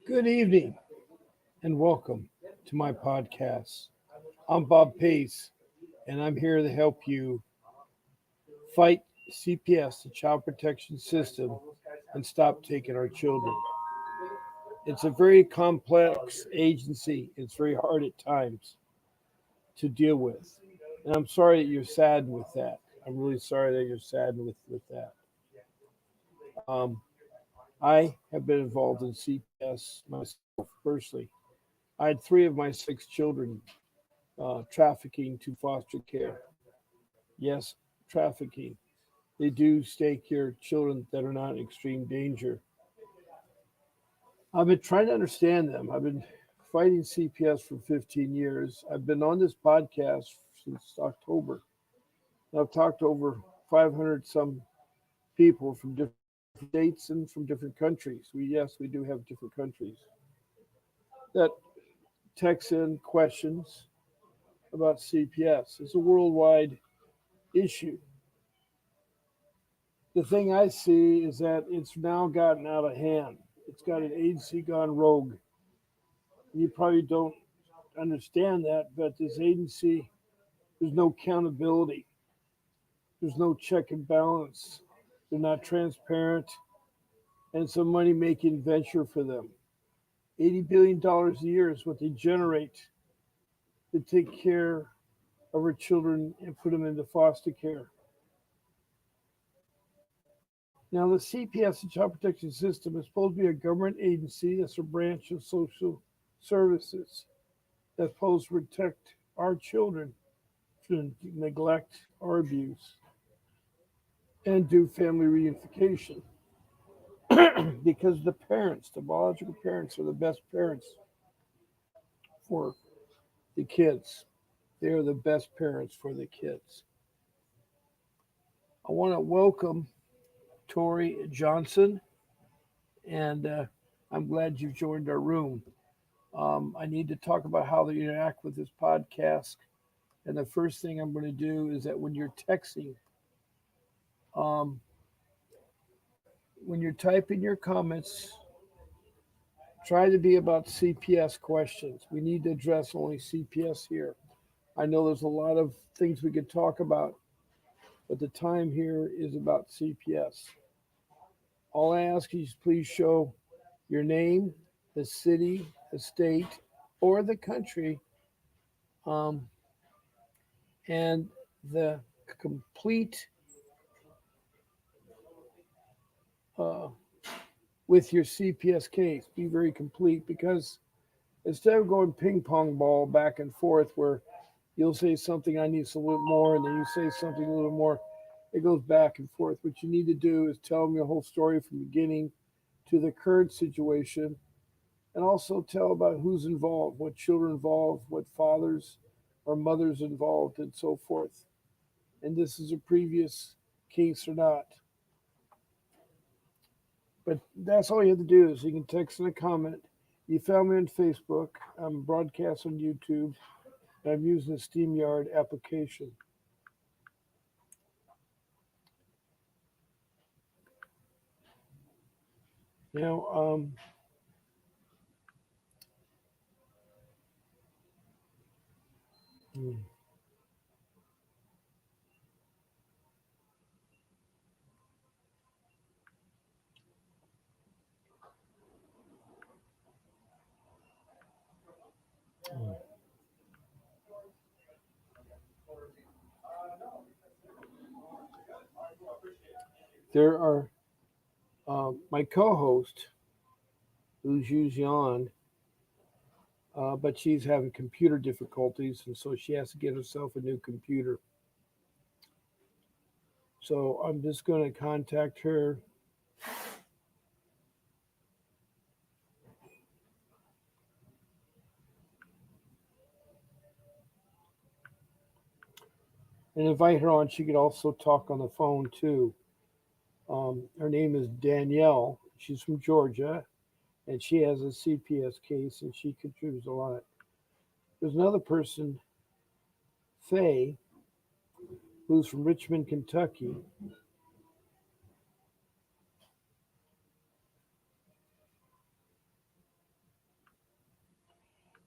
Good evening and welcome to my podcast. I'm Bob Pace and I'm here to help you fight CPS, the Child Protection System, and stop taking our children. It's a very complex agency. It's very hard at times to deal with. And I'm sorry that you're saddened with that. I'm really sorry that you're saddened with that. Um, I have been involved in CPS myself personally. I had three of my six children trafficking to foster care. Yes, trafficking. They do take your children that are not in extreme danger. I've been trying to understand them. I've been fighting CPS for 15 years. I've been on this podcast since October. I've talked to over 500 some people from different states and from different countries. We do have different countries that text in questions about CPS. It's a worldwide issue. The thing I see is that it's now gotten out of hand. It's got an agency gone rogue. You probably don't understand that, but this agency, there's no accountability. There's no check and balance. They're not transparent, and it's a money making venture for them. $80 billion a year is what they generate to take care of our children and put them into foster care. Now, the CPS, the Child Protection System, is supposed to be a government agency that's a branch of social services that's supposed to protect our children from neglect or abuse and do family reunification. Because the parents, the biological parents, are the best parents for the kids. They are the best parents for the kids. I want to welcome Tori Johnson, and I'm glad you've joined our room. I need to talk about how they interact with this podcast. And the first thing I'm going to do is that um, when you're typing your comments, try to be about CPS questions. We need to address only CPS here. I know there's a lot of things we could talk about, but the time here is about CPS. All I ask is please show your name, the city, the state, or the country, um, and the complete uh, with your CPS case. Be very complete because instead of going ping pong ball back and forth where you'll say something I need a little more and then you say something a little more, it goes back and forth. What you need to do is tell them your whole story from the beginning to the current situation and also tell about who's involved, what children involved, what fathers or mothers involved, and so forth. And this is a previous case or not. But that's all you have to do is you can text in a comment. You found me on Facebook. I'm broadcast on YouTube. And I'm using the SteamYard application. Now, hmm, there are my co-host, who's usually on, but she's having computer difficulties, and so she has to get herself a new computer. So I'm just going to contact her. And invite her on. She could also talk on the phone too. Her name is Danielle. She's from Georgia, and she has a CPS case, and she contributes a lot. There's another person, Faye, who's from Richmond, Kentucky.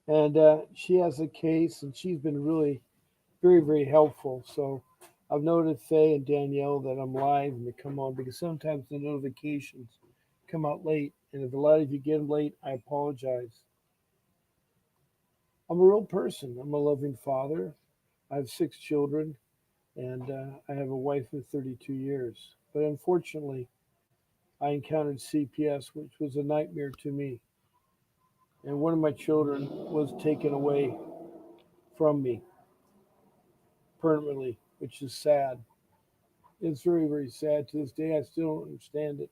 And she has a case, and she's been really very, very helpful. So I've noted Faye and Danielle that I'm live and they come on because sometimes the notifications come out late. And if a lot of you get them late, I apologize. I'm a real person. I'm a loving father. I have 6 children, and I have a wife of 32 years. But unfortunately, I encountered CPS, which was a nightmare to me. And one of my children was taken away from me permanently, which is sad. It's very, very sad. To this day, I still don't understand it.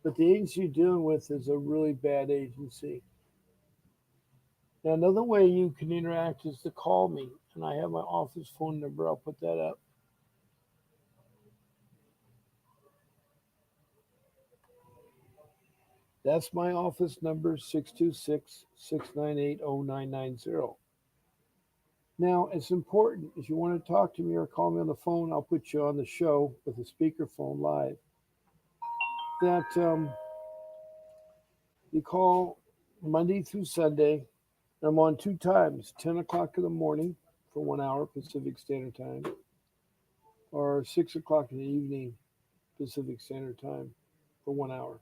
But the agency you're dealing with is a really bad agency. Now, another way you can interact is to call me, and I have my office phone number. I'll put that up. That's my office number, 626 698 0990. Now, it's important if you want to talk to me or call me on the phone, I'll put you on the show with a speakerphone live. That you call Monday through Sunday. I'm on 2 times, 10 o'clock in the morning for 1 hour Pacific Standard Time, or 6 o'clock in the evening Pacific Standard Time for 1 hour.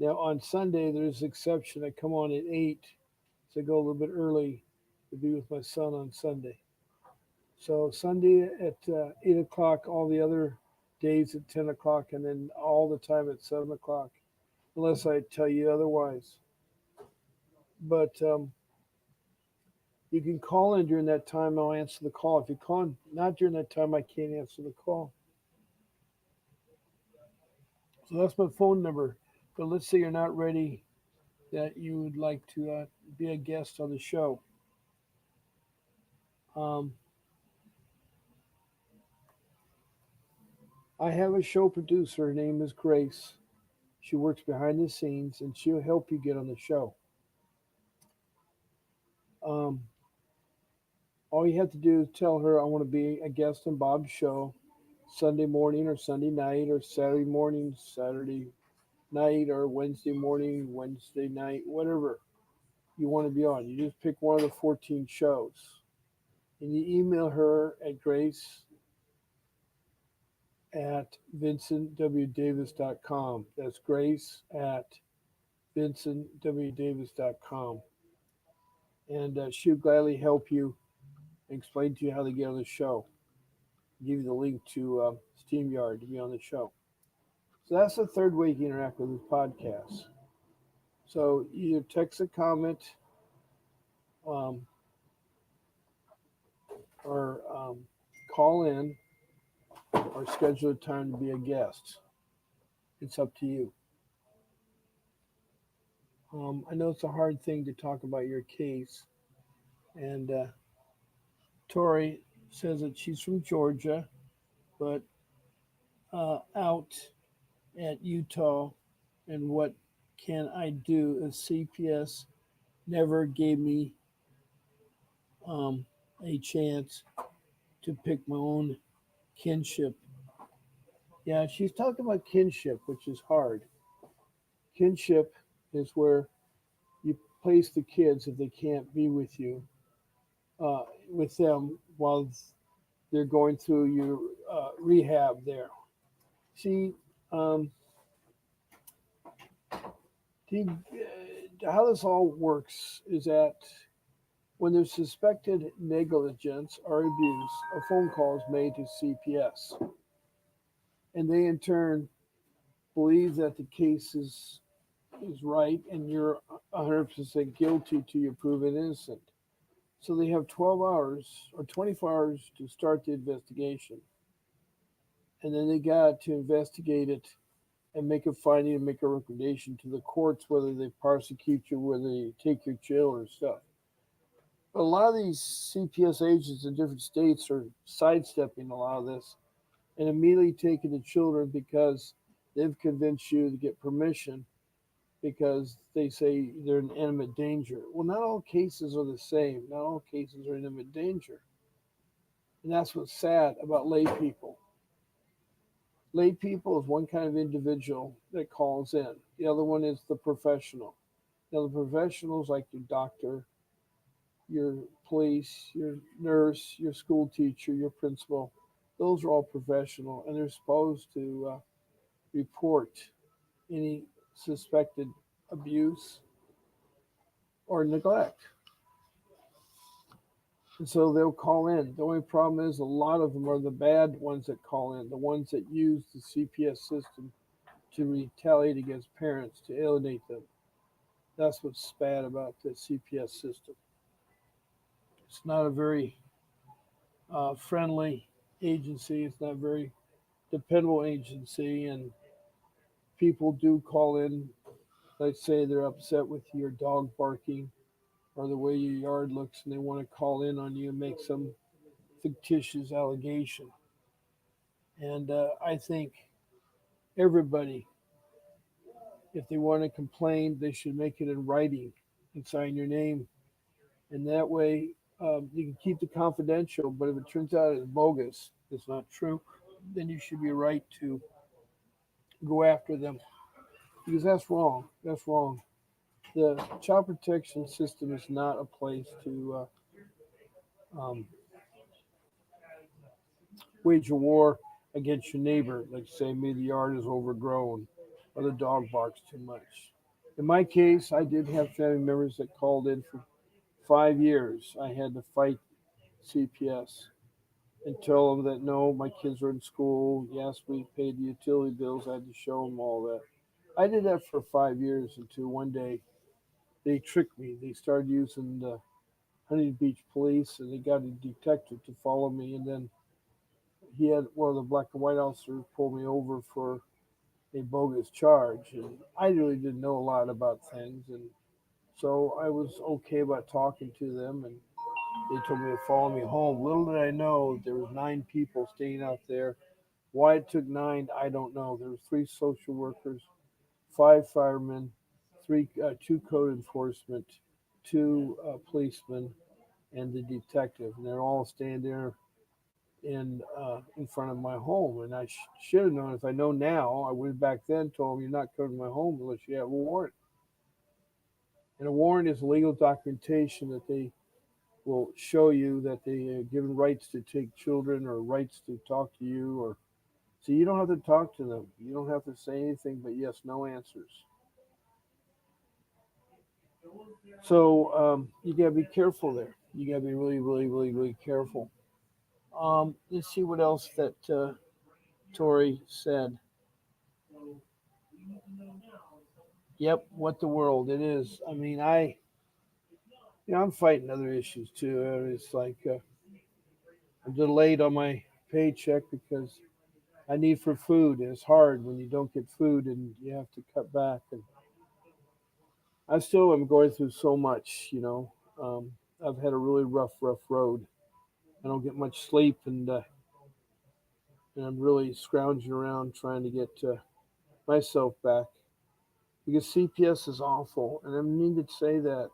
Now, on Sunday, there's an exception. I come on at 8, so I go a little bit early to be with my son on Sunday. So, Sunday at 8 o'clock, all the other days at 10 o'clock, and then all the time at 7 o'clock, unless I tell you otherwise. But you can call in during that time. I'll answer the call. If you call not during that time, I can't answer the call. So that's my phone number. But let's say you're not ready, that you would like to be a guest on the show. Um, I have a show producer. Her name is Grace. She works behind the scenes, and she'll help you get on the show. Um, all you have to do is tell her I want to be a guest on Bob's show Sunday morning or Sunday night or Saturday morning, Saturday night or Wednesday morning, Wednesday night, whatever you want to be on. You just pick one of the 14 shows and you email her at grace at vincentwdavis.com. That's grace at vincentwdavis.com. And she'll gladly help you and explain to you how to get on the show. Give you the link to SteamYard to be on the show. So that's the third way you can interact with this podcast. So either text a comment um, or call in or schedule a time to be a guest. It's up to you. I know it's a hard thing to talk about your case, and Tori says that she's from Georgia, but out at Utah. And what can I do? As CPS never gave me um, a chance to pick my own kinship. Yeah, she's talking about kinship, which is hard. Kinship is where you place the kids if they can't be with you, with them while they're going through your rehab there. See, um, how this all works is that when there's suspected negligence or abuse, a phone call is made to CPS, and they in turn believe that the case is right and you're 100% guilty till you're proven innocent. So they have 12 hours or 24 hours to start the investigation. And then they got to investigate it and make a finding and make a recommendation to the courts whether they prosecute you, whether they take your jail or stuff. But a lot of these CPS agents in different states are sidestepping a lot of this and immediately taking the children because they've convinced you to get permission because they say they're in imminent danger. Well, not all cases are the same. Not all cases are in imminent danger. And that's what's sad about lay people. Lay people is one kind of individual that calls in. The other one is the professional. Now, the professionals like your doctor, your police, your nurse, your school teacher, your principal. Those are all professional, and they're supposed to report any suspected abuse or neglect. And so they'll call in. The only problem is a lot of them are the bad ones that call in, the ones that use the CPS system to retaliate against parents, to alienate them. That's what's bad about the CPS system. It's not a very friendly agency. It's not a very dependable agency, and people do call in. Let's say they're upset with your dog barking or the way your yard looks, and they want to call in on you and make some fictitious allegation. And I think everybody, if they want to complain, they should make it in writing and sign your name. And that way, you can keep it confidential. But if it turns out it's bogus, it's not true, then you should be right to go after them because that's wrong. That's wrong. The child protection system is not a place to wage a war against your neighbor, like say maybe the yard is overgrown or the dog barks too much. In my case, I did have family members that called in for 5 years. I had to fight CPS and tell them that no, my kids are in school. Yes, we paid the utility bills. I had to show them all that. I did that for 5 years until one day they tricked me. They started using the Huntington Beach police and they got a detective to follow me. And then he had one of the black and white officers pull me over for a bogus charge. And I really didn't know a lot about things. And so I was okay about talking to them. And they told me to follow me home. Little did I know there was 9 people staying out there. Why it took 9, I don't know. There was 3 social workers, 5 firemen, 2 code enforcement, 2 policemen, and the detective. And they're all standing there in front of my home. And I should have known. If I know now, I would have back then told them, you're not coming to my home unless you have a warrant. And a warrant is legal documentation that they will show you that they are given rights to take children or rights to talk to you. Or so you don't have to talk to them. You don't have to say anything but yes, no answers. So you got to be careful there. You got to be really, really, really, really careful. Let's see what else that Tori said. Yep, what the world it is. I mean, I'm fighting other issues too. It's like I'm delayed on my paycheck because I need for food, and it's hard when you don't get food and you have to cut back. And I still am going through so much. I've had a really rough road. I don't get much sleep, and I'm really scrounging around trying to get myself back because CPS is awful. And I need to say that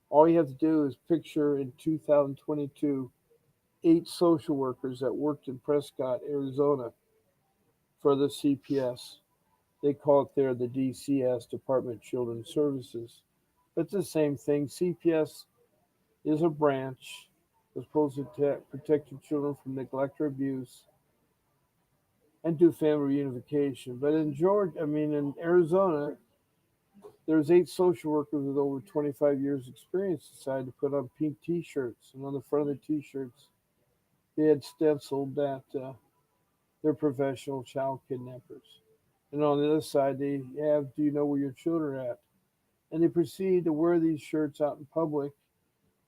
all you have to do is picture in 2022 8 social workers that worked in Prescott, Arizona for the CPS. They call it there the DCS, Department of Children's Services. But it's the same thing. CPS is a branch that's supposed to protect your children from neglect or abuse and do family reunification. But in Arizona, there's 8 social workers with over 25 years experience decided to put on pink T-shirts. And on the front of the T-shirts, they had stenciled that they're professional child kidnappers. And on the other side, they have, do you know where your children are at? And they proceed to wear these shirts out in public,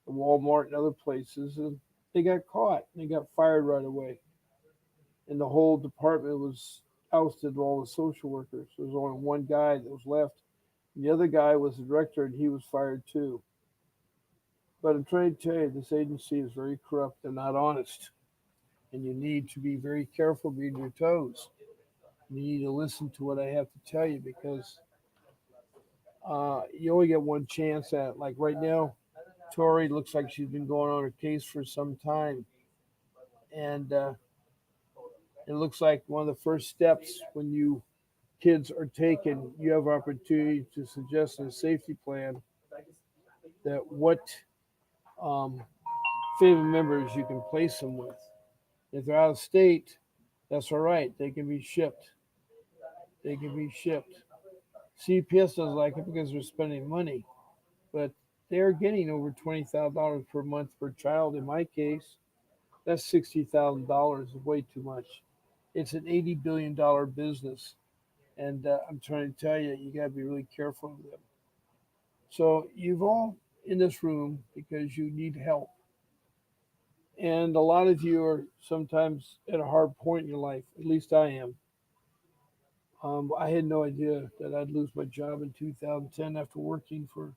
at Walmart and other places, and they got caught. They got fired right away. And the whole department was ousted, all the social workers. There was only one guy that was left. And the other guy was the director, and he was fired too. But I'm trying to tell you, this agency is very corrupt and not honest. And you need to be very careful being your toes. You need to listen to what I have to tell you because you only get one chance at it. Like right now, Tori looks like she's been going on her case for some time. And it looks like one of the first steps when you kids are taken, you have opportunity to suggest a safety plan that what um, family members you can place them with. If they're out of state, that's all right. They can be shipped. They can be shipped. CPS doesn't like it because they're spending money, but they're getting over $20,000 per month per child. In my case, that's $60,000. Is way too much. It's an $80 billion business, and I'm trying to tell you, you got to be really careful with them. So you've all in this room because you need help, and a lot of you are sometimes at a hard point in your life. At least I am. I had no idea that I'd lose my job in 2010 after working for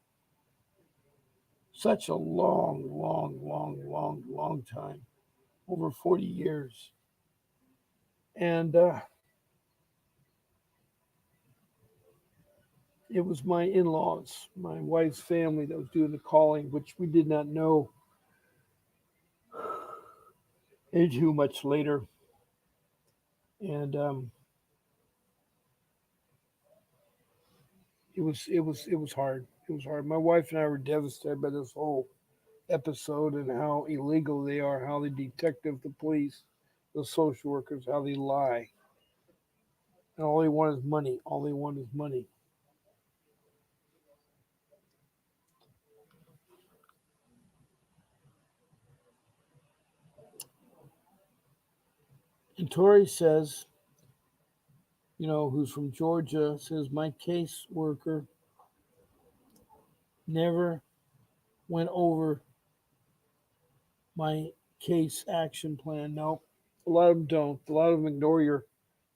such a long time, over 40 years. And it was my in laws, my wife's family, that was doing the calling, which we did not know into much later. And it was hard. It was hard. My wife and I were devastated by this whole episode and how illegal they are, how the detective, the police, the social workers, how they lie. And all they want is money. All they want is money. And Tori says, who's from Georgia, says, my caseworker never went over my case action plan. No, a lot of them don't. A lot of them ignore your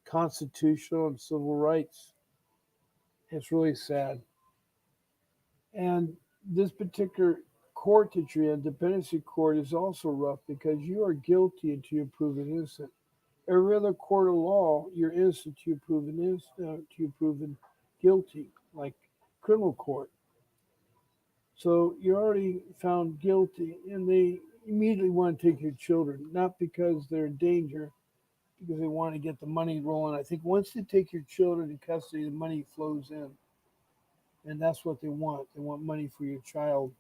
constitutional and civil rights. It's really sad. And this particular court that you're in, dependency court, is also rough because you are guilty until you're proven innocent. Every other court of law, you're innocent till you're proven guilty, like criminal court. So you're already found guilty, and they immediately want to take your children, not because they're in danger, because they want to get the money rolling. I think once they take your children in custody, the money flows in, and that's what they want. They want money for your child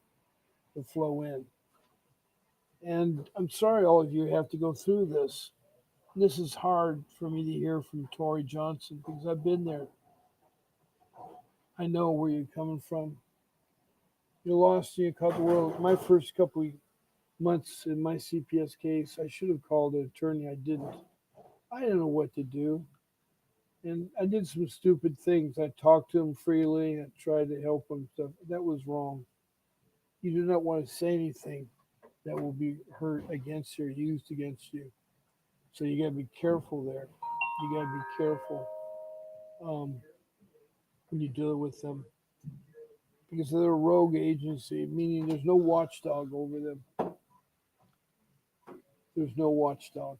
to flow in. And I'm sorry all of you have to go through this. This is hard for me to hear from Tori Johnson because I've been there. I know where you're coming from. You lost in a couple. Well, my first couple months in my CPS case, I should have called an attorney. I didn't. I didn't know what to do, and I did some stupid things. I talked to him freely. I tried to help him. Stuff that was wrong. You do not want to say anything that will be heard against you or used against you. So you got to be careful there. You got to be careful um, when you deal with them because they're a rogue agency, meaning there's no watchdog over them. There's no watchdog.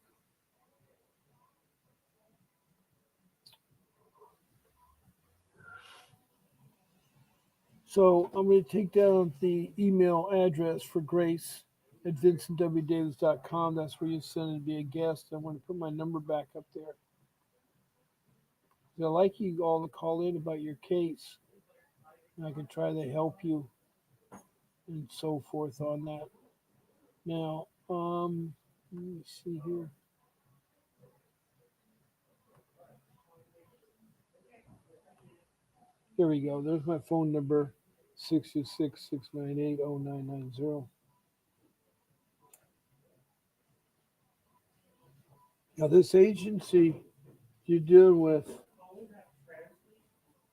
So I'm going to take down the email address for Grace at vincentwdavis.com. That's where you send it to be a guest. I want to put my number back up there. I'd like you all to call in about your case, and I can try to help you and so forth on that. Now, let me see here. There we go. There's my phone number, 626-698-0990. Now, this agency you're dealing with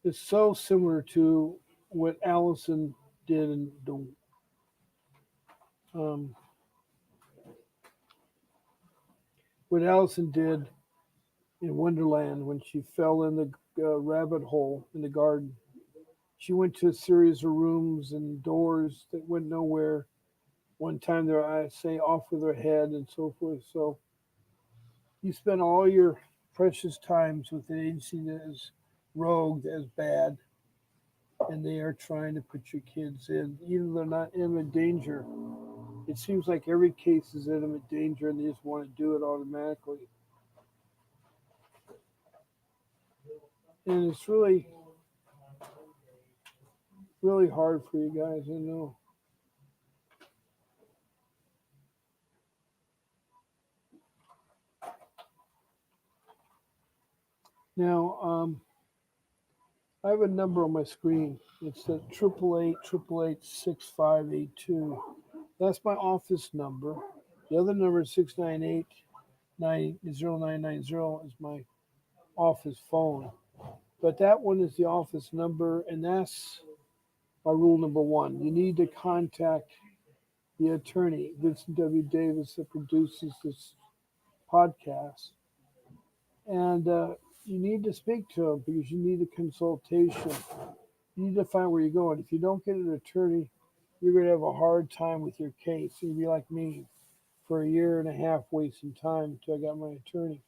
is so similar to what Allison did in the um, what Allison did in Wonderland when she fell in the rabbit hole in the garden. She went to a series of rooms and doors that went nowhere. One time their eyes say off with her head and so forth. So you spend all your precious times with an agency that is rogue, that is bad, and they are trying to put your kids in, even though they're not in imminent danger. It seems like every case is in imminent danger and they just want to do it automatically. And it's really, really hard for you guys, I know. Now, I have a number on my screen. It's at 888-888-6582. That's my office number. The other number is 698-90990 is my office phone. But that one is the office number, and that's my rule number one. You need to contact the attorney, Vincent W. Davis, that produces this podcast. And you need to speak to him because you need a consultation. You need to find where you're going. If you don't get an attorney, you're going to have a hard time with your case. You'll be like me for a year and a half wasting time until I got my attorney.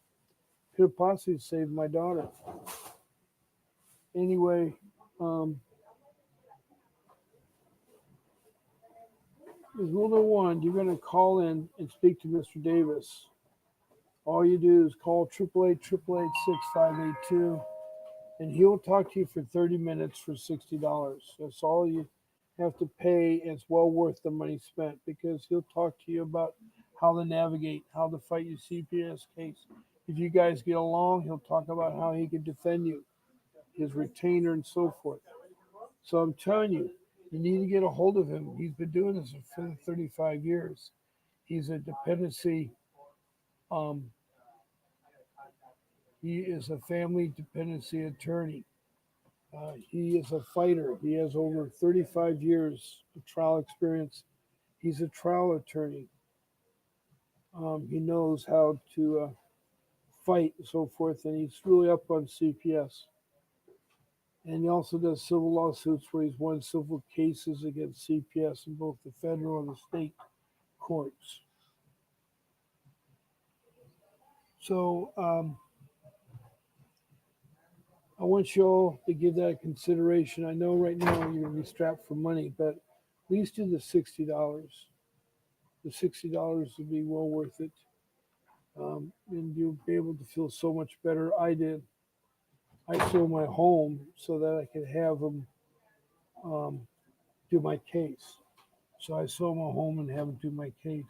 Could have possibly saved my daughter. Anyway, um, rule number one, you're going to call in and speak to Mr. Davis. All you do is call 888-888-6582, and he'll talk to you for 30 minutes for $60. That's all you have to pay, and it's well worth the money spent because he'll talk to you about how to navigate, how to fight your CPS case. If you guys get along, he'll talk about how he can defend you, his retainer, and so forth. So I'm telling you, you need to get a hold of him. He's been doing this for 35 years. He's a dependency. Um, he is a family dependency attorney. He is a fighter. He has over 35 years of trial experience. He's a trial attorney. He knows how to fight and so forth, and he's really up on CPS. And he also does civil lawsuits where he's won civil cases against CPS in both the federal and the state courts. So I want you all to give that a consideration. I know right now you're going to be strapped for money, but at least do the $60. The $60 would be well worth it. And you'll be able to feel so much better. I did. I sold my home so that I could have them um, do my case. So I sold my home and have them do my case.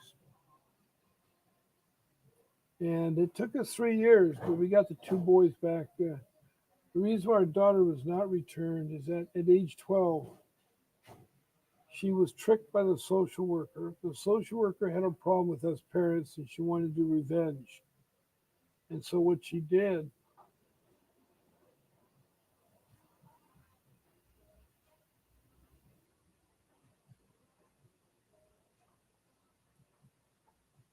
And it took us 3 years, but we got the two boys back. The reason why our daughter was not returned is that at age 12, she was tricked by the social worker. The social worker had a problem with us parents and she wanted to do revenge. And so what she did,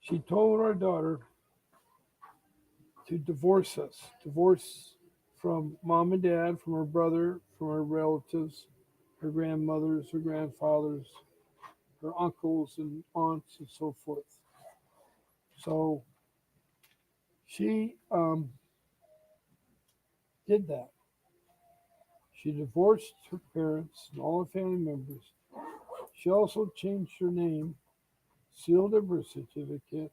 she told our daughter to divorce us, divorce from mom and dad, from her brother, from her relatives, her grandmothers, her grandfathers, her uncles and aunts, and so forth. So she did that. She divorced her parents and all her family members. She also changed her name, sealed her birth certificate,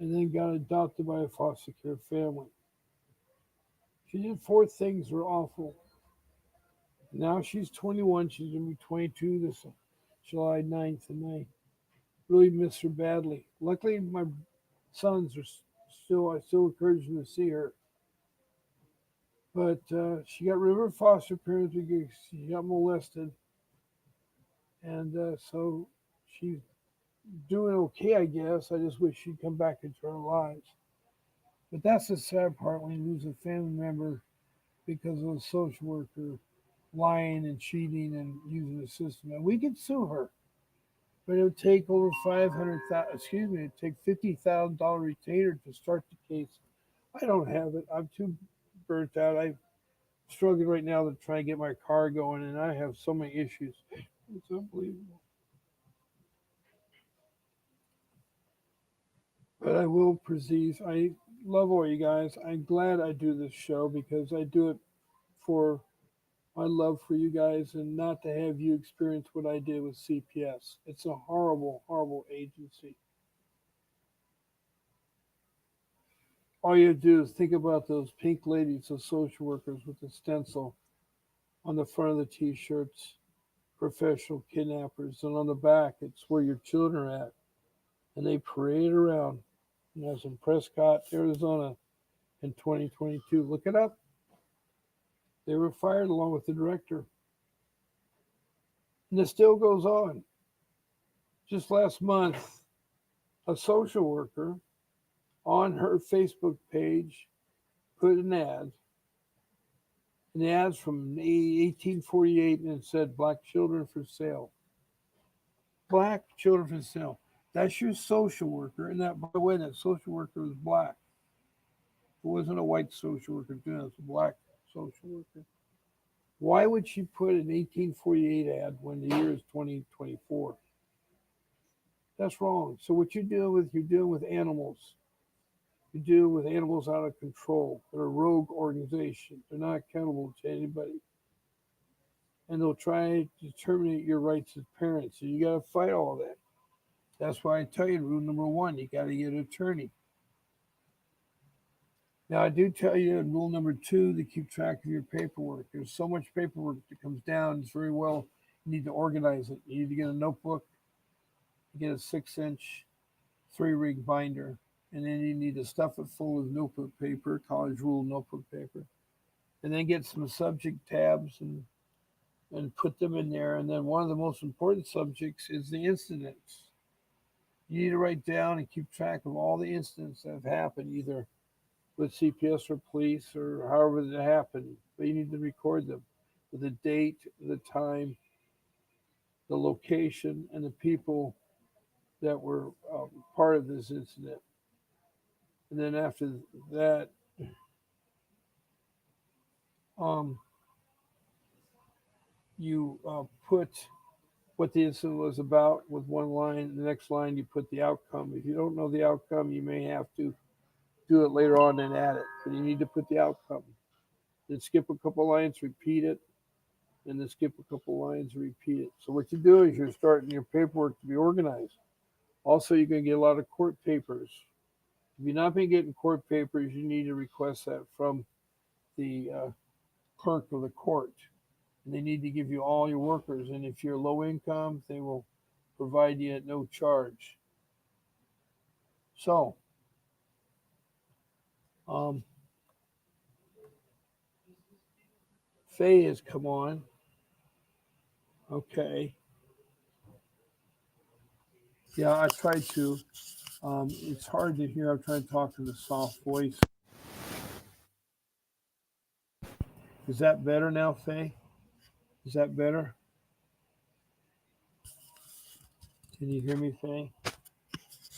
and then got adopted by a foster care family. She did four things that were awful. Now she's 21. She's going to be 22 this July 9th, and I really miss her badly. Luckily, my sons are I still encourage them to see her. But she got rid of her foster parents because she got molested. And so she's doing okay, I guess. I just wish she'd come back into our lives. But that's the sad part when you lose a family member because of a social worker lying and cheating and using the system. And we could sue her, but it would take over 500,000. Excuse me, it'd take $50,000 retainer to start the case. I don't have it. I'm too burnt out. I'm struggling right now to try and get my car going, and I have so many issues. It's unbelievable. But I will proceed. I love all you guys. I'm glad I do this show because I do it for my love for you guys and not to have you experience what I did with CPS. It's a horrible, horrible agency. All you do is think about those pink ladies, those social workers with the stencil on the front of the t shirts, professional kidnappers, and on the back, it's where your children are at. And they parade around. And I was in Prescott, Arizona, in 2022. Look it up. They were fired along with the director. And it still goes on. Just last month, a social worker on her Facebook page put an ad. And the ad's from 1848 and it said black children for sale. Black children for sale. That's your social worker. And that, by the way, that social worker was black. It wasn't a white social worker doing it, it was a black social worker. Why would she put an 1848 ad when the year is 2024? That's wrong. So what you're dealing with animals. You're dealing with animals out of control. They're a rogue organization. They're not accountable to anybody. And they'll try to terminate your rights as parents. So you got to fight all that. That's why I tell you, rule number one, you got to get an attorney. Now, I do tell you in rule number two to keep track of your paperwork. There's so much paperwork that comes down. It's very well, you need to organize it. You need to get a notebook, you get a 6-inch 3-ring binder, and then you need to stuff it full of notebook paper, college rule notebook paper, and then get some subject tabs and put them in there. And then one of the most important subjects is the incidents. You need to write down and keep track of all the incidents that have happened, either with CPS or police or however that happened. But you need to record them with the date, the time, the location, and the people that were part of this incident. And then after that, you put what the incident was about with one line. The next line, you put the outcome. If you don't know the outcome, you may have to do it later on and add it. But you need to put the outcome. Then skip a couple lines, repeat it, and then skip a couple lines and repeat it. So what you do is you're starting your paperwork to be organized. Also, you're going to get a lot of court papers. If you've not been getting court papers, you need to request that from the clerk of the court. And they need to give you all your workers. And if you're low income, they will provide you at no charge. So, Faye has come on. Okay. Yeah, I tried to. It's hard to hear. I'm trying to talk in a soft voice. Is that better now, Faye? Is that better? Can you hear me, Faye?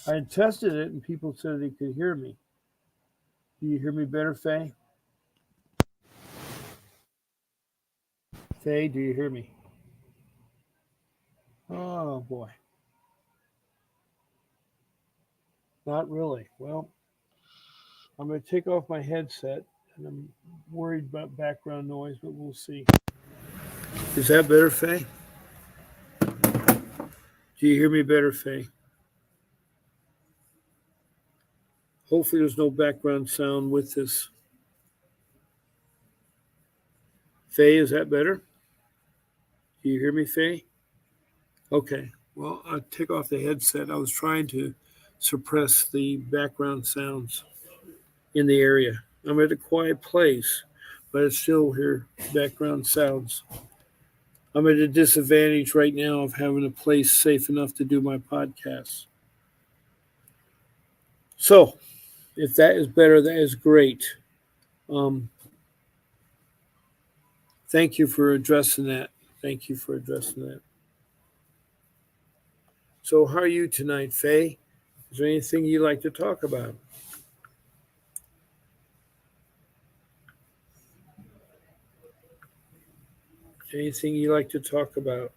I had tested it and people said they could hear me. Do you hear me better, Faye? Faye, do you hear me? Oh, boy. Not really. Well, I'm going to take off my headset, and I'm worried about background noise, but we'll see. Is that better, Faye? Do you hear me better, Faye? Hopefully there's no background sound with this. Faye, is that better? Do you hear me, Faye? Okay. Well, I'll take off the headset. I was trying to suppress the background sounds in the area. I'm at a quiet place, but I still hear background sounds. I'm at a disadvantage right now of having a place safe enough to do my podcast. So, if that is better, that is great. Thank you for addressing that. Thank you for addressing that. So, how are you tonight, Faye? Is there anything you'd like to talk about? Anything you like to talk about?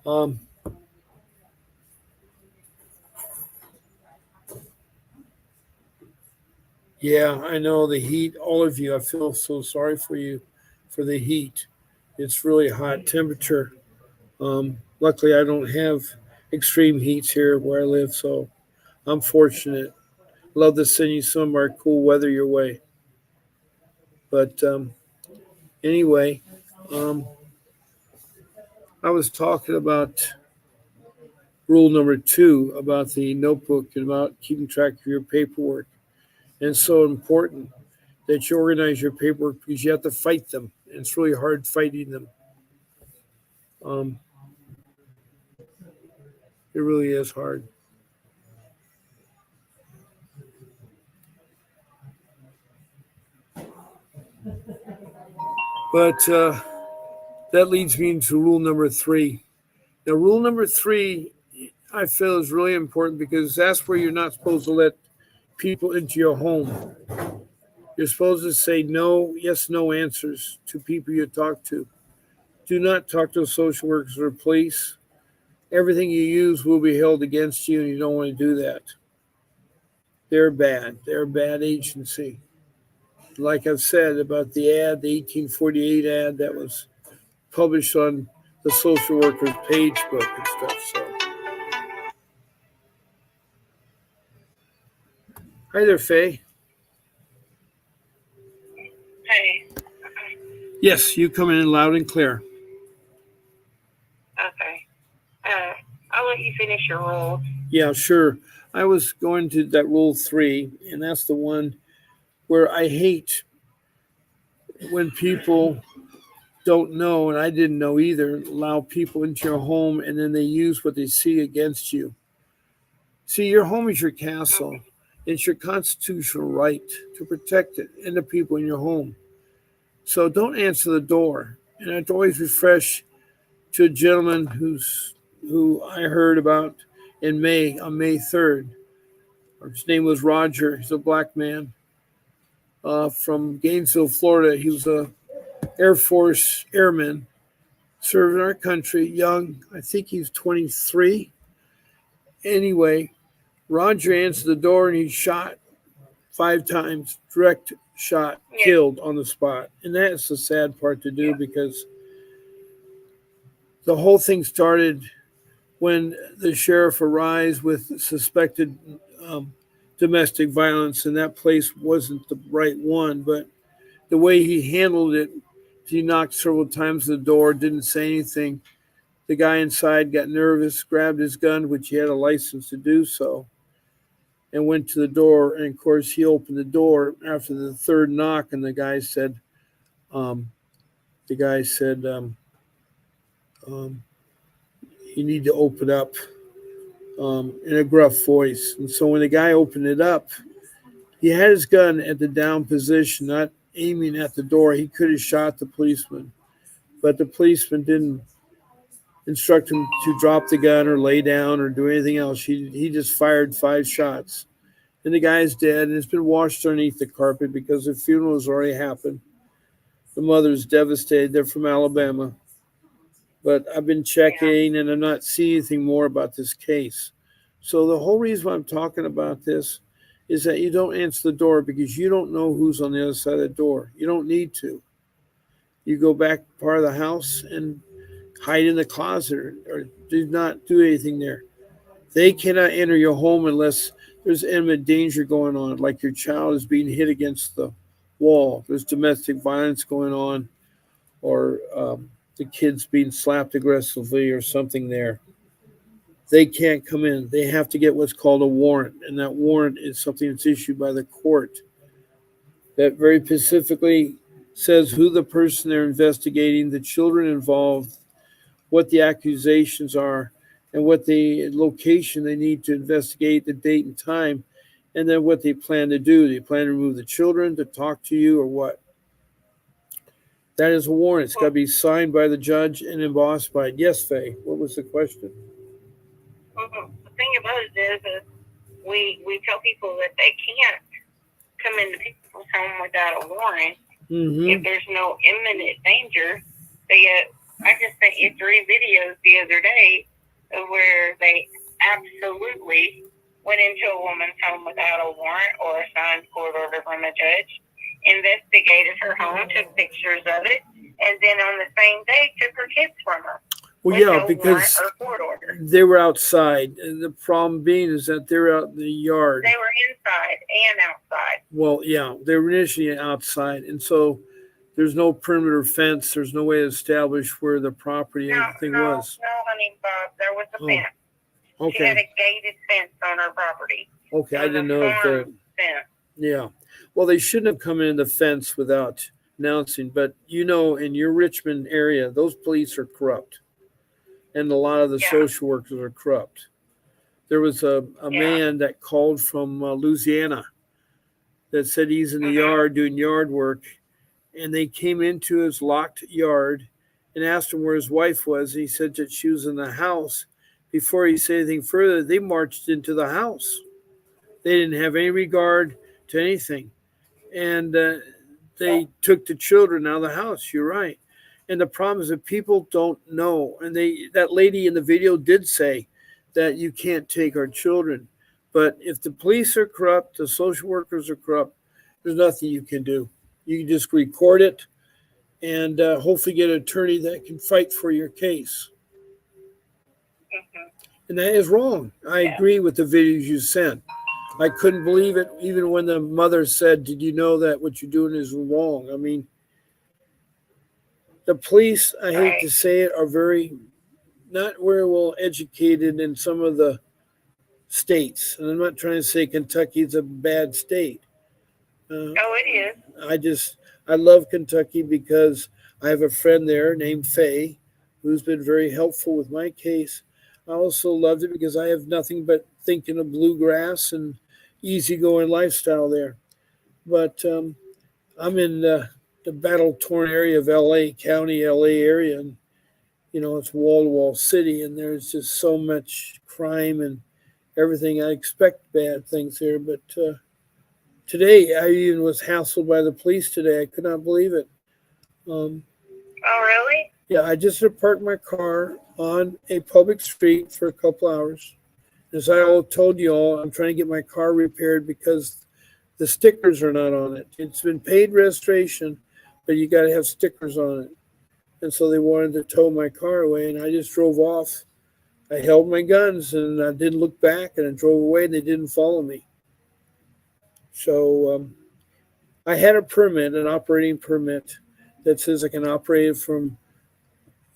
Um, yeah, I know the heat. All of you, I feel so sorry for you for the heat. It's really hot temperature. Luckily, I don't have extreme heats here where I live, so I'm fortunate. Love to send you some of our cool weather your way. But anyway, I was talking about rule number 2 about the notebook and about keeping track of your paperwork. And it's so important that you organize your paperwork because you have to fight them. And it's really hard fighting them. Um, it really is hard. But that leads me into rule number 3. Now, rule number 3, I feel, is really important because that's where you're not supposed to let people into your home. You're supposed to say no, yes, no answers to people you talk to. Do not talk to social workers or police. Everything you use will be held against you, and you don't want to do that. They're bad. They're a bad agency. Like I've said about the 1848 ad that was published on the social worker's page book and stuff. So, hi there, Faye. Hey. Yes, you come in loud and clear. Okay. I'll let you finish your rules. Yeah, sure. I was going to that rule 3, and that's the one where I hate when people don't know, and I didn't know either, allow people into your home and then they use what they see against you. See, your home is your castle. It's your constitutional right to protect it and the people in your home. So don't answer the door. And I'd always refresh to a gentleman who I heard about on May 3rd. His name was Roger. He's a black man from Gainesville, Florida. He was a Air Force airman, served in our country, young. I think he's 23. Anyway, Roger answered the door and he shot 5 times, direct shot, killed on the spot. And that's the sad part to do because the whole thing started when the sheriff arrived with suspected domestic violence, and that place wasn't the right one. But the way he handled it, he knocked several times at the door, didn't say anything. The guy inside got nervous, grabbed his gun, which he had a license to do so, and went to the door. And of course, he opened the door after the 3rd knock, and the guy said, "You need to open up," in a gruff voice. And so when the guy opened it up, he had his gun at the down position, not aiming at the door. He could have shot the policeman, but the policeman didn't instruct him to drop the gun or lay down or do anything else. He just fired 5 shots. And the guy's dead, and it's been washed underneath the carpet because the funeral has already happened. The mother's devastated. They're from Alabama. But I've been checking, and I'm not seeing anything more about this case. So the whole reason why I'm talking about this is that you don't answer the door because you don't know who's on the other side of the door. You don't need to. You go back part of the house and hide in the closet or do not do anything there. They cannot enter your home unless there's imminent danger going on, like your child is being hit against the wall. There's domestic violence going on, or the kid's being slapped aggressively or something there. They can't come in. They have to get what's called a warrant, and that warrant is something that's issued by the court that very specifically says who the person they're investigating, the children involved, what the accusations are, and what the location they need to investigate, the date and time, and then what they plan to do. They plan to remove the children, to talk to you, or what? That is a warrant. It's got to be signed by the judge and embossed by it. Yes, Faye, what was the question? The thing about it is we tell people that they can't come into people's home without a warrant if there's no imminent danger. But yet, I just sent you 3 videos the other day of where they absolutely went into a woman's home without a warrant or a signed court order from a judge, investigated her home, took pictures of it, and then on the same day took her kids from her. Well, yeah, because they were outside. And the problem being is that they're out in the yard. They were inside and outside. Well, yeah, they were initially outside. And so there's no perimeter fence. There's no way to establish where the property and everything was. No, honey, Bob, there was a fence. Okay. She had a gated fence on her property. Okay, I didn't know if the fence. Yeah. Well, they shouldn't have come in the fence without announcing, but in your Richmond area, those police are corrupt, and a lot of the social workers are corrupt. There was a man that called from Louisiana that said he's in the yard doing yard work, and they came into his locked yard and asked him where his wife was. And he said that she was in the house. Before he said anything further, they marched into the house. They didn't have any regard to anything. And they took the children out of the house. You're right. And the problem is that people don't know. And that lady in the video did say that you can't take our children. But if the police are corrupt, the social workers are corrupt, there's nothing you can do. You can just record it and hopefully get an attorney that can fight for your case. And that is wrong. I agree with the videos you sent. I couldn't believe it, even when the mother said, "Did you know that what you're doing is wrong?" I mean, the police, I hate to say it, are not very well educated in some of the states. And I'm not trying to say Kentucky is a bad state. It is. I love Kentucky because I have a friend there named Faye who's been very helpful with my case. I also loved it because I have nothing but thinking of bluegrass and easygoing lifestyle there. But I'm in the battle-torn area of LA County, LA area, and it's wall-to-wall city, and there's just so much crime and everything. I expect bad things here, but today I even was hassled by the police today. I could not believe it. Oh, really? Yeah, I just had parked my car on a public street for a couple hours. As I told you all, I'm trying to get my car repaired because the stickers are not on it. It's been paid registration, but you got to have stickers on it. And so they wanted to tow my car away, and I just drove off. I held my guns, and I didn't look back, and I drove away, and they didn't follow me. So I had a permit, an operating permit, that says I can operate from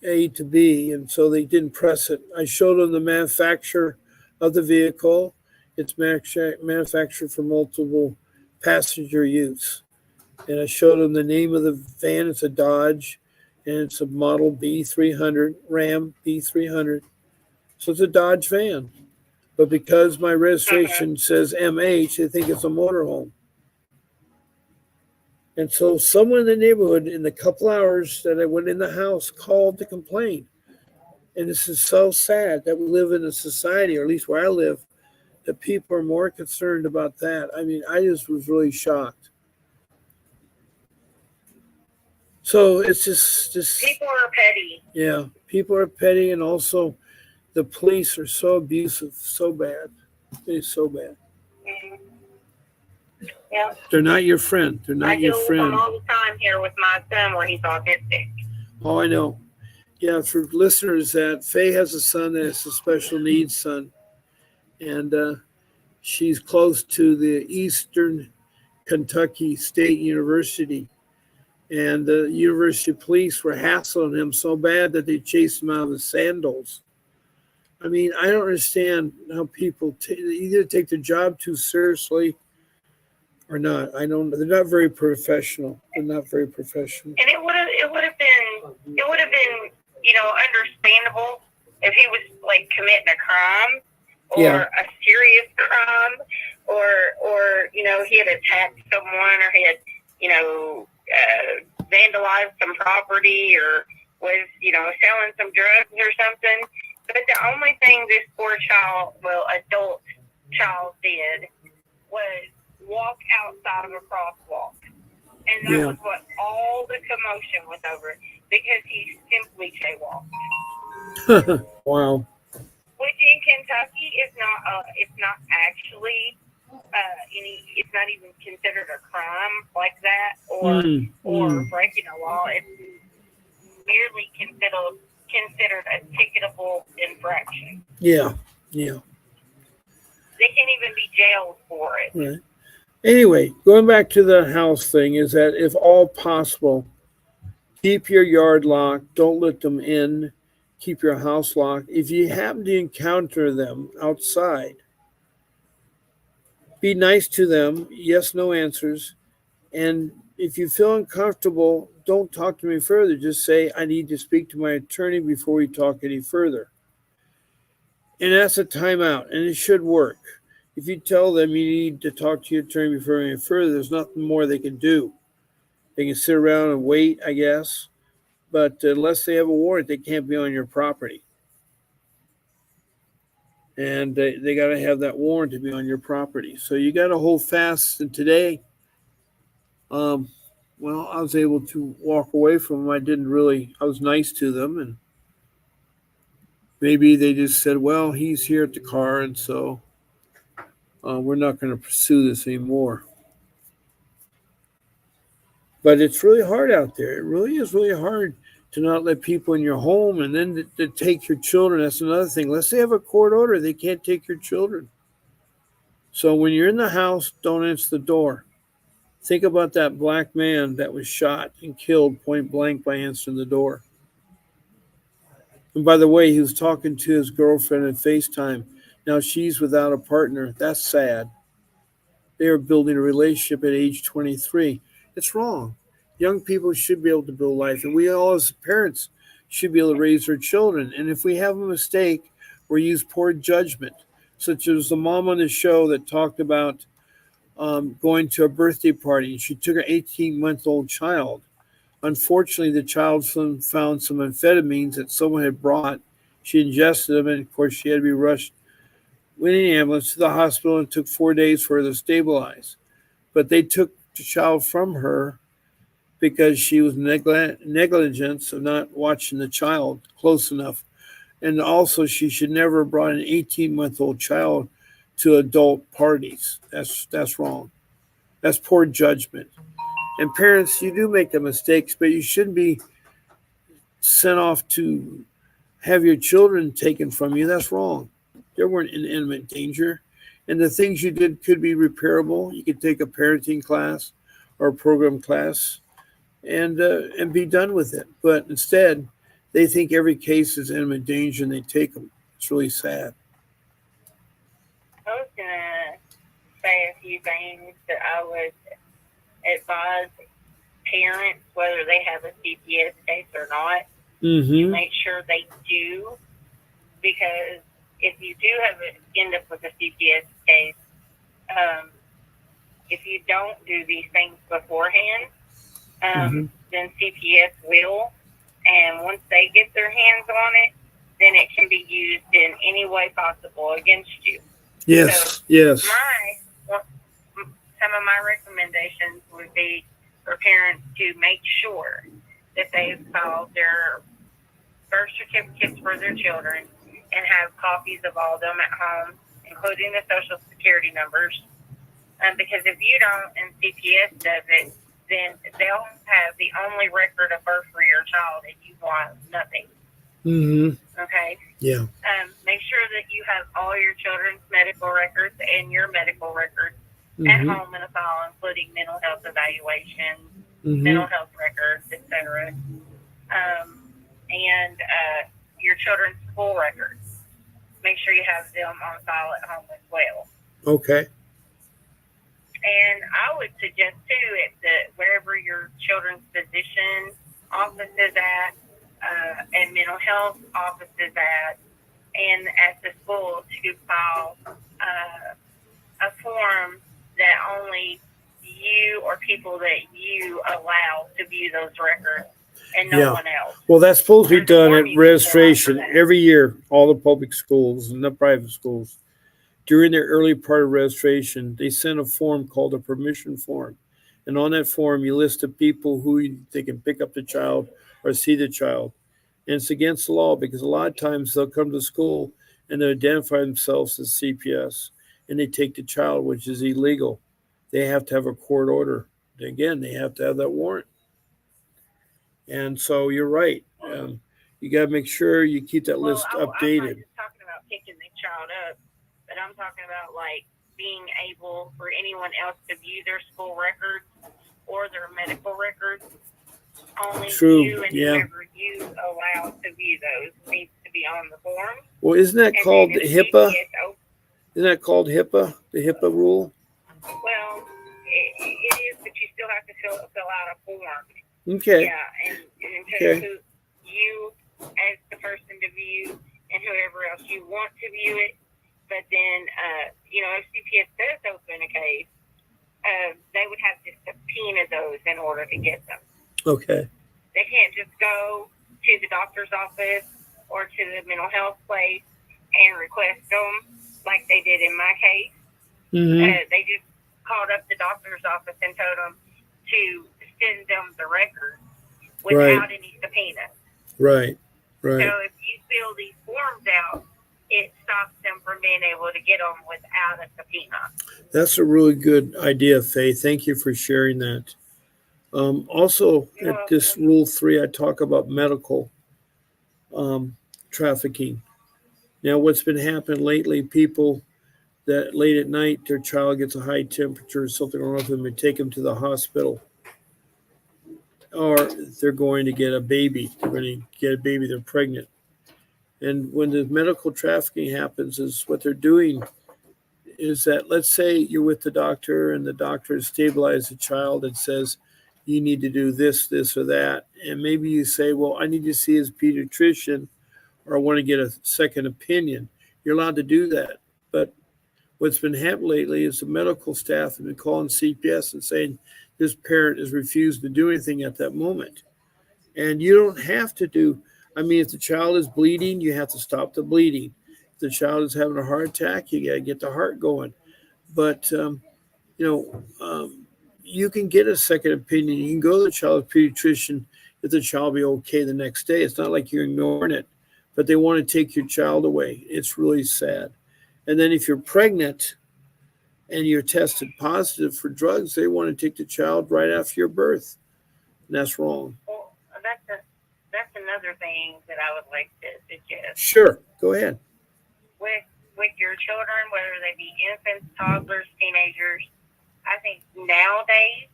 A to B, and so they didn't press it. I showed them the manufacturer of the vehicle. It's manufactured for multiple passenger use. And I showed them the name of the van. It's a Dodge, and it's a model B300, Ram B300. So it's a Dodge van. But because my registration says MH, they think it's a motorhome. And so someone in the neighborhood, in the couple hours that I went in the house, called to complain. And this is so sad that we live in a society, or at least where I live, that people are more concerned about that. I mean, I just was really shocked. So it's just people are petty. Yeah, people are petty, and also the police are so abusive, so bad. They're so bad. Yeah. They're not your friend. They're not your friend. I deal with them all the time here with my son when he's autistic. Oh, I know. Yeah, for listeners, that Faye has a son that's a special needs son, and she's close to the Eastern Kentucky State University, and the university police were hassling him so bad that they chased him out of his sandals. I mean, I don't understand how people either take their job too seriously or not. I don't. They're not very professional. They're not very professional. And it would have been understandable if he was like committing a crime or a serious crime, or he had attacked someone, or he had vandalized some property, or was selling some drugs or something. But the only thing this poor adult child did was walk outside of a crosswalk. And that was what all the commotion was over, because he simply jaywalked. Wow. Which in Kentucky is not actually it's not even considered a crime like that, or breaking a law. It's merely considered a ticketable infraction. Yeah. They can't even be jailed for it. Right. Anyway, going back to the house thing, is that if all possible, keep your yard locked. Don't let them in. keep your house locked. If you happen to encounter them outside, be nice to them. Yes, no answers. And if you feel uncomfortable, don't talk to me further. Just say, I need to speak to my attorney before we talk any further. And that's a timeout, and it should work. If you tell them you need to talk to your attorney before any further, there's nothing more they can do. They can sit around and wait, I guess. But unless they have a warrant, they can't be on your property. And they got to have that warrant to be on your property. So you got to hold fast. And today, um, well, I was able to walk away from them. I was nice to them. And maybe they just said, well, he's here at the car. And so we're not going to pursue this anymore. But it's really hard out there. It really is really hard to not let people in your home and then to take your children. That's another thing. Unless they have a court order, they can't take your children. So when you're in the house, don't answer the door. Think about that black man that was shot and killed point blank by answering the door. And by the way, he was talking to his girlfriend on FaceTime. Now she's without a partner. That's sad. They are building a relationship at age 23. It's wrong. Young people should be able to build life, and we all as parents should be able to raise our children. And if we have a mistake or use poor judgment, such as the mom on the show that talked about going to a birthday party, and she took her 18-month-old child. Unfortunately, the child found some amphetamines that someone had brought. She ingested them, and of course, she had to be rushed with an ambulance to the hospital, and it took 4 days for her to stabilize. But they took the child from her because she was negligence of not watching the child close enough. And also, she should never have brought an 18-month-old child to adult parties. That's wrong. That's poor judgment. And parents, you do make the mistakes, but you shouldn't be sent off to have your children taken from you. That's wrong. They weren't in imminent danger. And the things you did could be repairable. You could take a parenting class or a program class and be done with it. But instead, they think every case is imminent danger and they take them. It's really sad. I was going to say a few things that I would advise parents, whether they have a CPS case or not, to make sure they do, because if you do end up with a CPS case, if you don't do these things beforehand, then CPS will, and once they get their hands on it, then it can be used in any way possible against you. Yes, so yes. Some of my recommendations would be for parents to make sure that they've filed their birth certificates for their children and have copies of all of them at home, including the Social Security numbers. Because if you don't and CPS does it, then they'll have the only record of birth for your child and you want nothing. Okay? Yeah. Make sure that you have all your children's medical records and your medical records at home in a file, including mental health evaluations, mental health records, etc. And your children's school records. Make sure you have them on file at home as well. Okay. And I would suggest too, wherever your children's physician office is at, and mental health office is at, and at the school, to file a form that only you or people that you allow to view those records and no one else. Well, that's supposed to be done at registration every year, all the public schools and the private schools. During their early part of registration, they send a form called a permission form. And on that form, you list the people who they can pick up the child or see the child. And it's against the law because a lot of times they'll come to school and they identify themselves as CPS and they take the child, which is illegal. They have to have a court order. Again, they have to have that warrant. And so you're right. You got to make sure you keep that list updated. I'm not just talking about picking the child up, but I'm talking about like being able for anyone else to view their school records or their medical records Only True. you and Yeah. whoever you allow to view those needs to be on the form. Well, isn't that And called then if HIPAA? CPS Isn't that called HIPAA? The HIPAA rule? well, it is, but you still have to fill out a form. Okay. Yeah, and Okay. who you as the person to view and whoever else you want to view it. But then, if CPS does open a case, they would have to subpoena those in order to get them. Okay. They can't just go to the doctor's office or to the mental health place and request them like they did in my case. Mm-hmm. They just called up the doctor's office and told them to send them the record without any subpoena. Right. So if you fill these forms out, it stops them from being able to get them without a subpoena. That's a really good idea, Faye. Thank you for sharing that. Also, at this Rule 3, I talk about medical trafficking. Now, what's been happening lately, people that late at night their child gets a high temperature or something wrong with them and take them to the hospital. Or they're going to get a baby. They're going to get a baby, they're pregnant. And when the medical trafficking happens, is what they're doing is that, let's say you're with the doctor and the doctor has stabilized the child and says, you need to do this, this, or that. And maybe you say, well, I need to see his pediatrician or I want to get a second opinion. You're allowed to do that. But what's been happening lately is the medical staff have been calling CPS and saying this parent has refused to do anything at that moment. And you don't have to do, if the child is bleeding, you have to stop the bleeding. If the child is having a heart attack, you got to get the heart going. But, you can get a second opinion. You can go to the child's pediatrician if the child be okay the next day. It's not like you're ignoring it, but they want to take your child away. It's really sad. And then if you're pregnant and you're tested positive for drugs, they want to take the child right after your birth. And that's wrong. Well, that's another thing that I would like to suggest. Sure, go ahead. With your children, whether they be infants, toddlers, teenagers, I think nowadays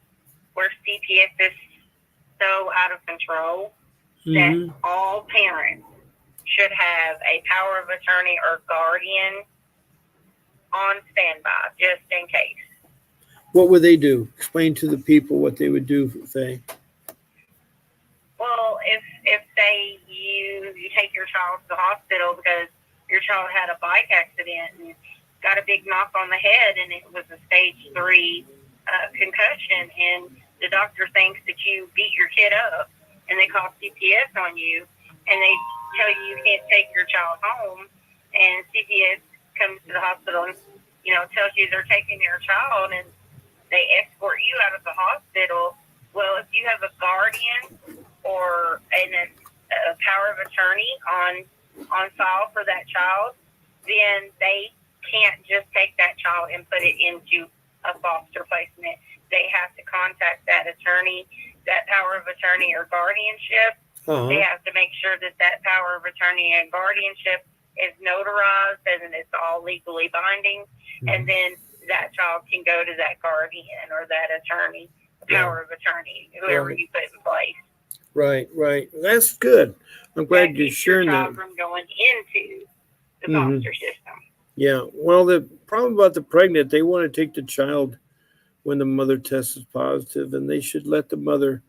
where CPS is so out of control that all parents should have a power of attorney or guardian on standby just in case. What would they do? Explain to the people what they would do, Faye. Well, if say you take your child to the hospital because your child had a bike accident and got a big knock on the head and it was a stage 3 concussion, and the doctor thinks that you beat your kid up and they call CPS on you and they tell you can't take your child home, and CPS comes to the hospital and tells you they're taking your child and they escort you out of the hospital. Well, if you have a guardian or a power of attorney on file for that child, then they can't just take that child and put it into a foster placement. They have to contact that attorney, that power of attorney or guardianship. They have to make sure that power of attorney and guardianship is notarized and it's all legally binding. And then that child can go to that guardian or that attorney, power of attorney, whoever you put in place. Right. That's good. I'm glad you're sharing that. From going into the foster system. Yeah. Well, the problem about the pregnant, they want to take the child when the mother tests positive, and they should let the mother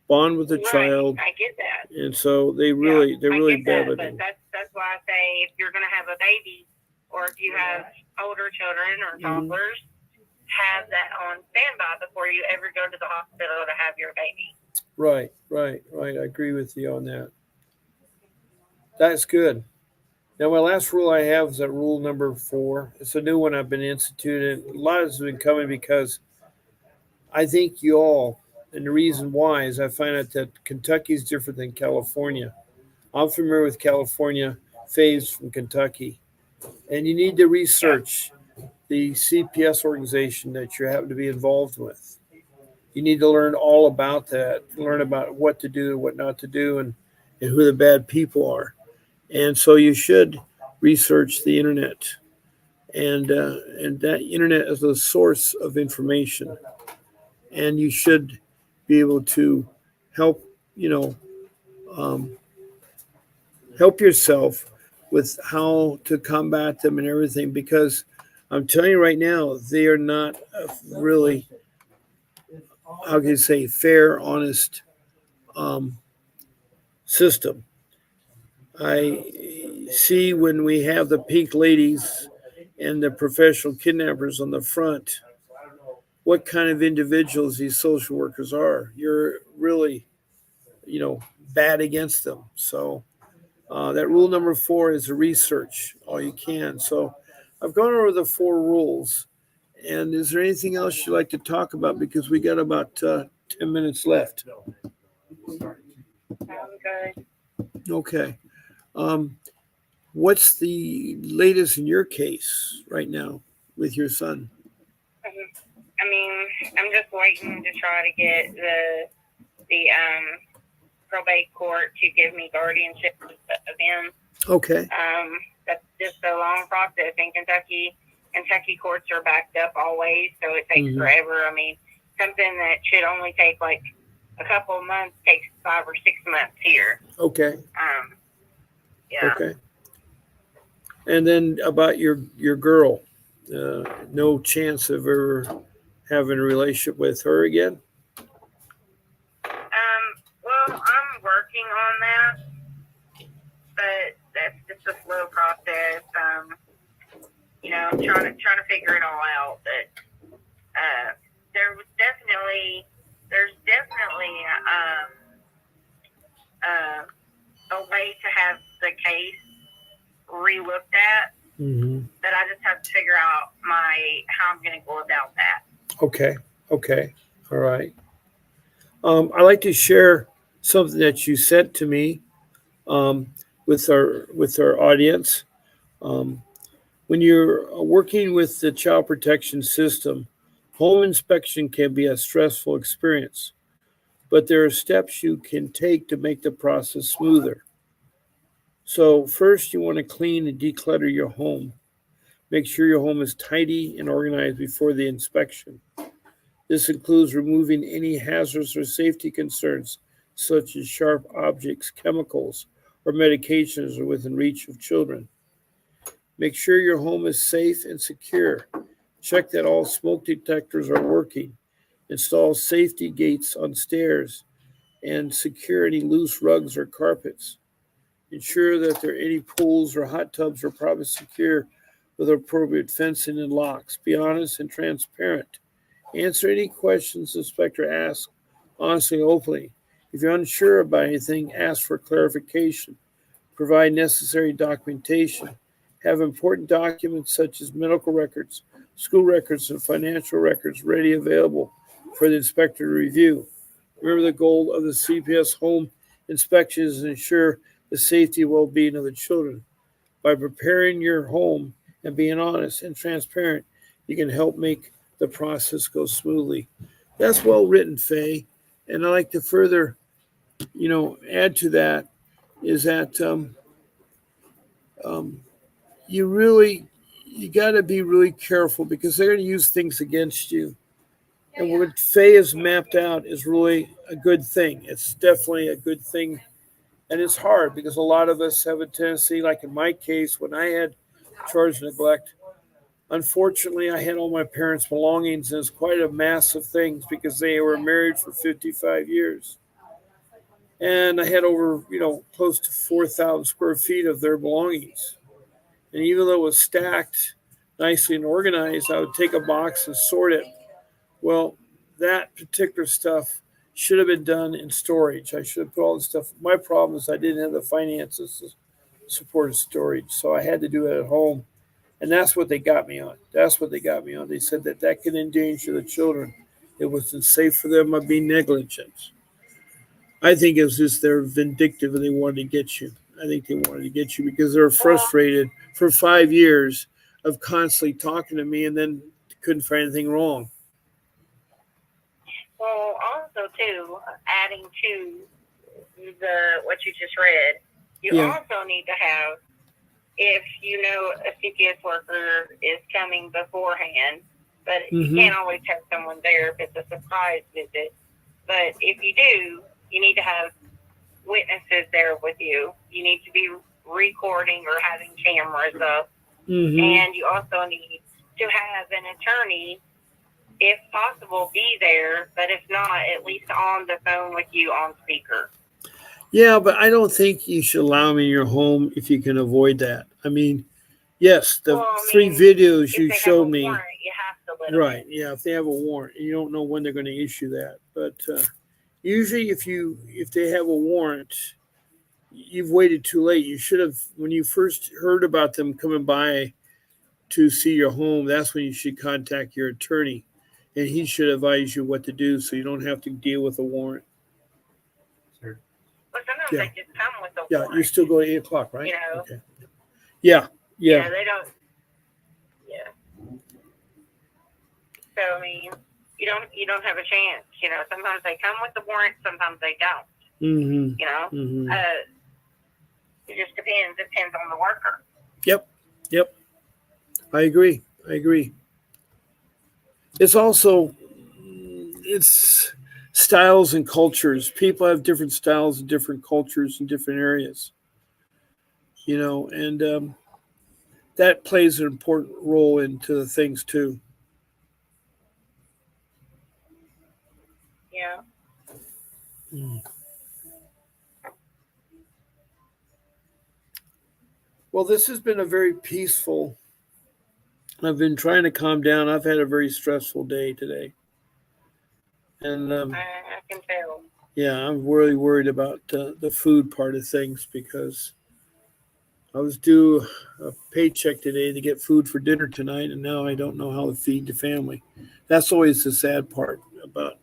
bond with the child. I get that. And so they're really bad with it. That's why I say if you're going to have a baby, or if you have older children or toddlers, have that on standby before you ever go to the hospital to have your baby. Right. I agree with you on that. That's good. Now, my last rule I have is that rule number 4. It's a new one I've been instituting. A lot has been coming because I think you all, and the reason why is I find out that Kentucky is different than California. I'm familiar with California, Faye's from Kentucky. And you need to research the CPS organization that you happen to be involved with. You need to learn all about that, learn about what to do, what not to do, and who the bad people are. And so you should research the internet. And that internet is a source of information. And you should be able to help you know, help yourself with how to combat them and everything, because I'm telling you right now, they are not really, how can you say, fair, honest um, system. I see when we have the pink ladies and the professional kidnappers on the front, what kind of individuals these social workers are. You're really, bad against them. So that rule number 4 is to research all you can. So I've gone over the 4 rules. And is there anything else you'd like to talk about? Because we got about 10 minutes left. Good. Okay. What's the latest in your case right now with your son? I mean, I'm just waiting to try to get the probate court to give me guardianship of him. Okay. That's just a long process in Kentucky. Kentucky courts are backed up always, so it takes forever. I mean, something that should only take like a couple of months takes 5 or 6 months here. Okay. Yeah. Okay. And then about your girl, no chance of ever having a relationship with her again? Well, I'm working on that, but that's just a slow process. Trying to figure it all out. But there's definitely a way to have the case re-looked at. But I just have to figure out how I'm going to go about that. Okay. All right. I'd like to share something that you sent to me with our audience. When you're working with the child protection system, home inspection can be a stressful experience, but there are steps you can take to make the process smoother. So first, you want to clean and declutter your home. Make sure your home is tidy and organized before the inspection. This includes removing any hazards or safety concerns, such as sharp objects, chemicals, or medications are within reach of children. Make sure your home is safe and secure. Check that all smoke detectors are working. Install safety gates on stairs and secure any loose rugs or carpets. Ensure that there are any pools or hot tubs are properly secure with appropriate fencing and locks. Be honest and transparent. Answer any questions the inspector asks honestly and openly. If you're unsure about anything, ask for clarification. Provide necessary documentation. Have important documents such as medical records, school records, and financial records ready available for the inspector to review. Remember, the goal of the CPS home inspection is to ensure the safety and well-being of the children. By preparing your home and being honest and transparent, you can help make the process go smoothly. That's well written, Faye. And I like to further, add to that is that you got to be really careful because they're going to use things against you. And what Faye has mapped out is really a good thing. It's definitely a good thing. And it's hard because a lot of us have a tendency, like in my case, when I had charge neglect, unfortunately, I had all my parents' belongings, and it's quite a mass of things because they were married for 55 years. And I had over, close to 4,000 square feet of their belongings. And even though it was stacked nicely and organized, I would take a box and sort it. Well, that particular stuff should have been done in storage. I should have put all the stuff. My problem is I didn't have the finances to support storage, so I had to do it at home. And that's what they got me on. They said that could endanger the children. It wasn't safe for them by being negligent. I think it was just they're vindictive and they wanted to get you. I think they wanted to get you because they were frustrated for 5 years of constantly talking to me and then couldn't find anything wrong. Well, also too, adding to what you just read, you also need to have, if a CPS worker is coming beforehand, but you can't always have someone there if it's a surprise visit. But if you do, you need to have witnesses there with you. You need to be recording or having cameras up. Mm-hmm. And you also need to have an attorney, if possible, be there, but if not, at least on the phone with you on speaker. Yeah, but I don't think you should allow them in your home if you can avoid that. I mean, yes, the three videos you showed me. Warrant, you have to let them right. in. Yeah, if they have a warrant, you don't know when they're going to issue that. But usually, if they have a warrant, you've waited too late. You should have, when you first heard about them coming by to see your home, that's when you should contact your attorney, and he should advise you what to do so you don't have to deal with a warrant. Sure. But sometimes they just come with a warrant. Yeah, you still go at 8 o'clock, right? You know? Okay. Yeah. Yeah, they don't. Yeah. So I mean, you don't have a chance. You know, sometimes they come with the warrant, sometimes they don't. Mm-hmm. You know, mm-hmm. It just depends. It depends on the worker. Yep. I agree. It's styles and cultures. People have different styles and different cultures in different areas. You know, and that plays an important role into the things too. Yeah. Well, this has been a very peaceful. I've been trying to calm down. I've had a very stressful day today. And I can tell. Yeah, I'm really worried about the food part of things because I was due a paycheck today to get food for dinner tonight, and now I don't know how to feed the family. That's always the sad part about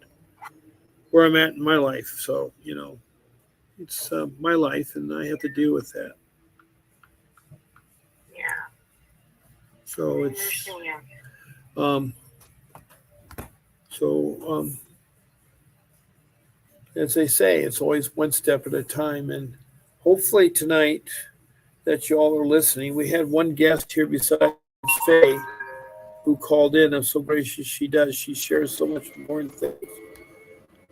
where I'm at in my life. So, you know, it's my life, and I have to deal with that. Yeah. So it's as they say, it's always one step at a time, and hopefully tonight that you all are listening. We had one guest here besides Faye who called in. I'm so gracious she does. She shares so much more things.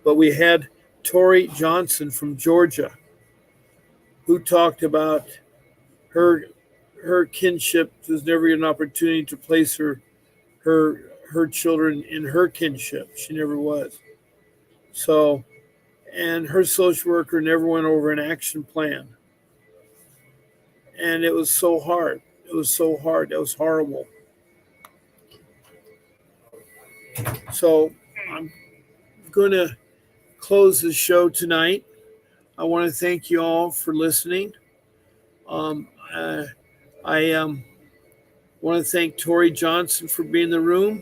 But we had Tori Johnson from Georgia who talked about her kinship. There's never an opportunity to place her children in her kinship. She never was. So, and her social worker never went over an action plan. And it was so hard. It was horrible. So I'm going to close the show tonight. I want to thank you all for listening. I want to thank Tori Johnson for being in the room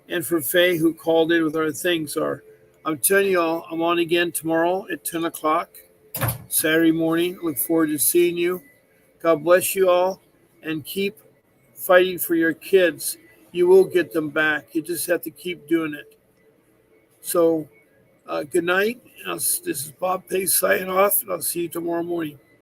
and for Faye who called in with our things. I'm telling you all, I'm on again tomorrow at 10 o'clock, Saturday morning. Look forward to seeing you. God bless you all, and keep fighting for your kids. You will get them back. You just have to keep doing it. So good night. This is Bob Pace signing off, and I'll see you tomorrow morning.